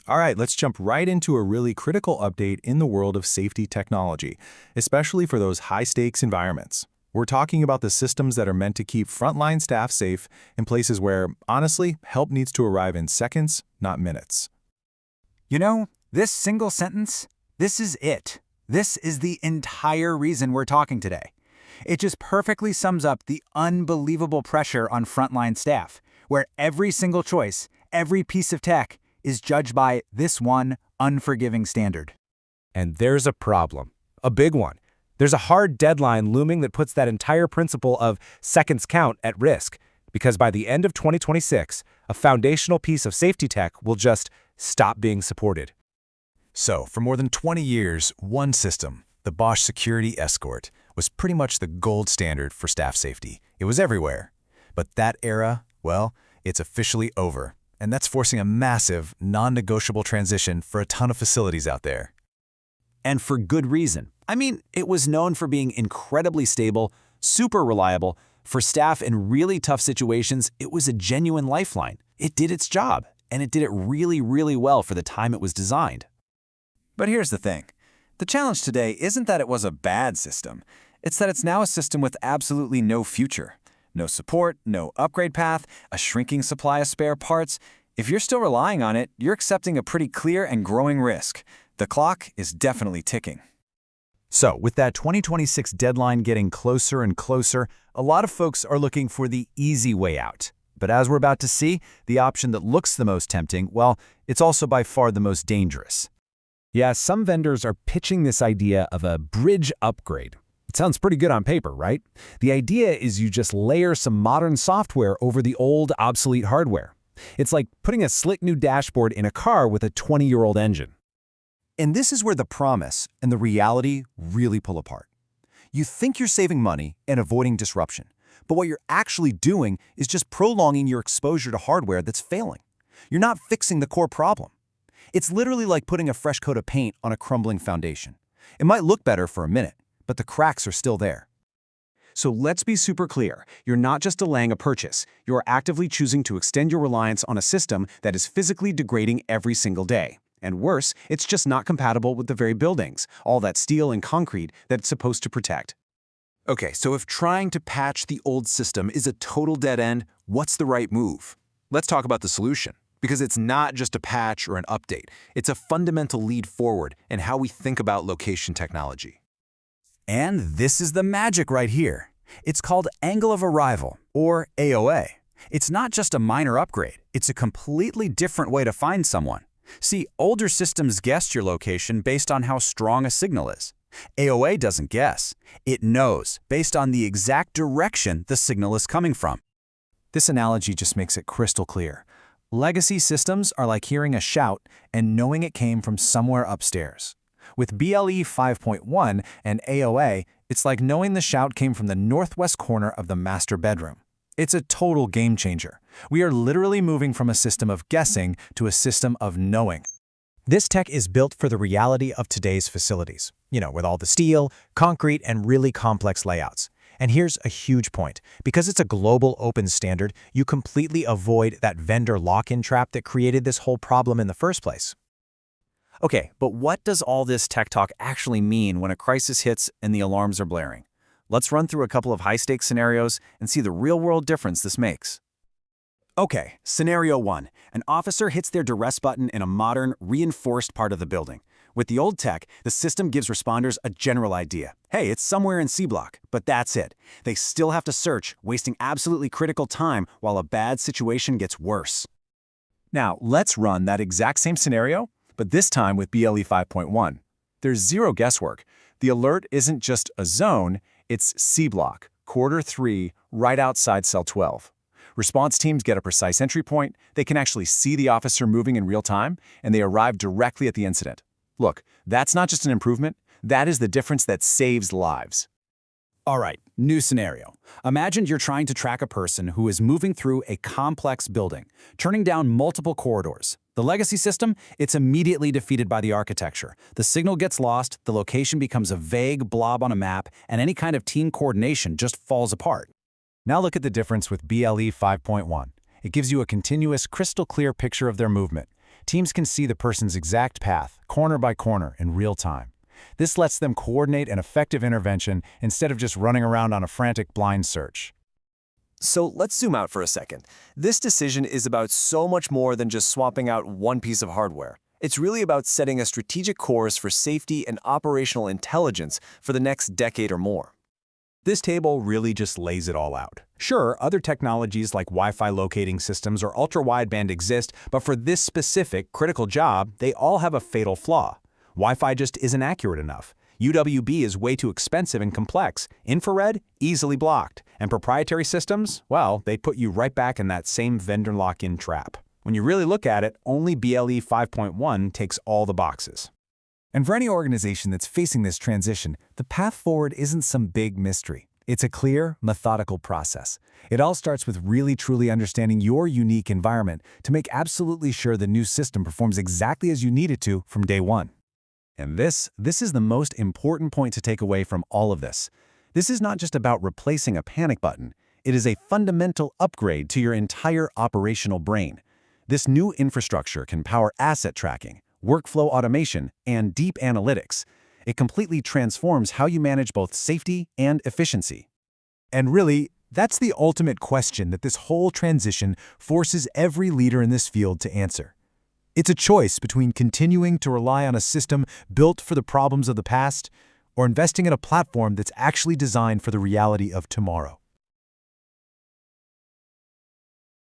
All right, let's jump right into a really critical update in the world of safety technology, especially for those high-stakes environments. We're talking about the systems that are meant to keep frontline staff safe in places where, honestly, help needs to arrive in seconds, not minutes. You know, this single sentence, this is it. This is the entire reason we're talking today. It just perfectly sums up the unbelievable pressure on frontline staff, where every single choice, every piece of tech, is judged by this one unforgiving standard. And there's a problem, a big one. There's a hard deadline looming that puts that entire principle of seconds count at risk, because by the end of 2026, a foundational piece of safety tech will just stop being supported. So, for more than 20 years, one system, the Bosch Security Escort, was pretty much the gold standard for staff safety. It was everywhere. But that era, well, it's officially over. And that's forcing a massive, non-negotiable transition for a ton of facilities out there. And for good reason. I mean, it was known for being incredibly stable, super reliable. For staff in really tough situations, it was a genuine lifeline. It did its job, and it did it really, really well for the time it was designed. But here's the thing. The challenge today isn't that it was a bad system. It's that it's now a system with absolutely no future. No support, no upgrade path, a shrinking supply of spare parts. If you're still relying on it, you're accepting a pretty clear and growing risk. The clock is definitely ticking. So, with that 2026 deadline getting closer and closer, a lot of folks are looking for the easy way out. But as we're about to see, the option that looks the most tempting, well, it's also by far the most dangerous. Yeah, some vendors are pitching this idea of a bridge upgrade. It sounds pretty good on paper, right? The idea is you just layer some modern software over the old, obsolete hardware. It's like putting a slick new dashboard in a car with a 20-year-old engine. And this is where the promise and the reality really pull apart. You think you're saving money and avoiding disruption, but what you're actually doing is just prolonging your exposure to hardware that's failing. You're not fixing the core problem. It's literally like putting a fresh coat of paint on a crumbling foundation. It might look better for a minute, but the cracks are still there. So let's be super clear. You're not just delaying a purchase. You're actively choosing to extend your reliance on a system that is physically degrading every single day. And worse, it's just not compatible with the very buildings, all that steel and concrete that it's supposed to protect. Okay, so if trying to patch the old system is a total dead end, what's the right move? Let's talk about the solution. Because it's not just a patch or an update. It's a fundamental lead forward in how we think about location technology. And this is the magic right here. It's called Angle of Arrival, or AOA. It's not just a minor upgrade. It's a completely different way to find someone. See, older systems guessed your location based on how strong a signal is. AOA doesn't guess. It knows, based on the exact direction the signal is coming from. This analogy just makes it crystal clear. Legacy systems are like hearing a shout and knowing it came from somewhere upstairs. With BLE 5.1 and AOA, it's like knowing the shout came from the northwest corner of the master bedroom. It's a total game changer. We are literally moving from a system of guessing to a system of knowing. This tech is built for the reality of today's facilities, with all the steel, concrete, and really complex layouts. And here's a huge point. Because it's a global open standard, you completely avoid that vendor lock-in trap that created this whole problem in the first place. Okay, but what does all this tech talk actually mean when a crisis hits and the alarms are blaring? Let's run through a couple of high-stakes scenarios and see the real-world difference this makes. Okay, scenario 1. An officer hits their duress button in a modern, reinforced part of the building. With the old tech, the system gives responders a general idea. Hey, it's somewhere in C block, but that's it. They still have to search, wasting absolutely critical time while a bad situation gets worse. Now, let's run that exact same scenario, but this time with BLE 5.1. There's zero guesswork. The alert isn't just a zone, it's C block, quarter 3, right outside cell 12. Response teams get a precise entry point, they can actually see the officer moving in real time, and they arrive directly at the incident. Look, that's not just an improvement, that is the difference that saves lives. All right, new scenario. Imagine you're trying to track a person who is moving through a complex building, turning down multiple corridors. The legacy system, it's immediately defeated by the architecture. The signal gets lost, the location becomes a vague blob on a map, and any kind of team coordination just falls apart. Now look at the difference with BLE 5.1. It gives you a continuous, crystal clear picture of their movement. Teams can see the person's exact path, corner by corner, in real time. This lets them coordinate an effective intervention instead of just running around on a frantic blind search. So let's zoom out for a second. This decision is about so much more than just swapping out one piece of hardware. It's really about setting a strategic course for safety and operational intelligence for the next decade or more. This table really just lays it all out. Sure, other technologies like Wi-Fi locating systems or ultra-wideband exist, but for this specific, critical job, they all have a fatal flaw. Wi-Fi just isn't accurate enough. UWB is way too expensive and complex. Infrared, easily blocked. And proprietary systems, well, they put you right back in that same vendor lock-in trap. When you really look at it, only BLE 5.1 takes all the boxes. And for any organization that's facing this transition, the path forward isn't some big mystery. It's a clear, methodical process. It all starts with really truly understanding your unique environment to make absolutely sure the new system performs exactly as you need it to from day one. And this is the most important point to take away from all of this. This is not just about replacing a panic button. It is a fundamental upgrade to your entire operational brain. This new infrastructure can power asset tracking, workflow automation, and deep analytics. It completely transforms how you manage both safety and efficiency. And really, that's the ultimate question that this whole transition forces every leader in this field to answer. It's a choice between continuing to rely on a system built for the problems of the past or investing in a platform that's actually designed for the reality of tomorrow.